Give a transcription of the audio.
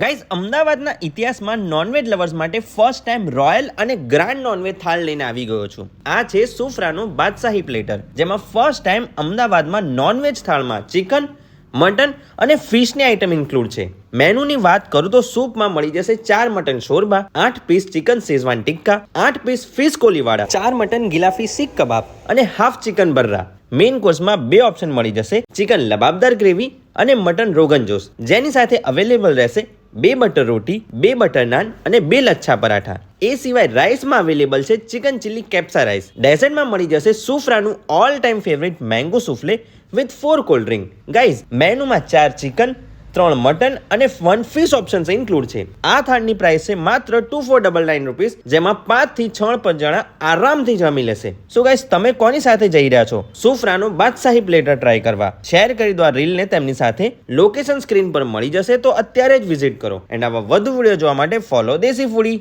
Guys, અમદાવાદના ઇતિહાસમાં non veg lovers માટે ફર્સ્ટ ટાઈમ રોયલ અને ગ્રાન્ડ નોનવેજ થાળ લઈને આવી ગયો છું. આ છે સુફરાનું બાદશાહી પ્લેટર, જેમાં ફર્સ્ટ ટાઈમ અમદાવાદમાં નોનવેજ થાળમાં ચિકન, મટન અને ફિશની આઇટમ ઇન્ક્લુડ છે. મેનુની વાત કરું તો સૂપમાં મળી જશે 4 mutton shorba, 8 piece chicken schezwan tikka, 8 piece fish Koliwada, 4 mutton gilafi seekh kebab અને હાફ ચિકન બર્રા. મેઇન કોર્સમાં 2 ઓપ્શન મળી જશે, ચિકન લબાબદાર ગ્રેવી અને મટન રોગન જોશ, જેની સાથે અવેલેબલ રહેશે 2 બટર રોટી, 2 બટર નાન અને 2 લચ્છા પરાઠા. એ સિવાય રાઈસમાં અવેલેબલ છે ચિકન ચીલી કેપ્સા રાઈસ. ડેઝર્ટમાં મળી જશે સુફરાનું all time favourite mango souffle with 4 cold drink. Guys, મેનુમાં 4 ચિકન, 3 મટન અને 1 ફિશ ઓપ્શન્સ ઇન્ક્લુડ છે. આ થાળની પ્રાઇસ છે માત્ર 2499 રૂપીસ, જેમાં 5 થી 6 જણા આરામથી જમી લેશે. સો ગાઈઝ, તમે કોની સાથે જઈ રહ્યા છો સુફરાનો બાદશાહી પ્લેટર ટ્રાય કરવા? શેર કરી દો આ રીલને તેમની સાથે. લોકેશન સ્ક્રીન પર મળી જશે, તો અત્યારે જ વિઝિટ કરો. એન્ડ આવા વધુ વિડીયો જોવા માટે ફોલો દેશી ફૂડી.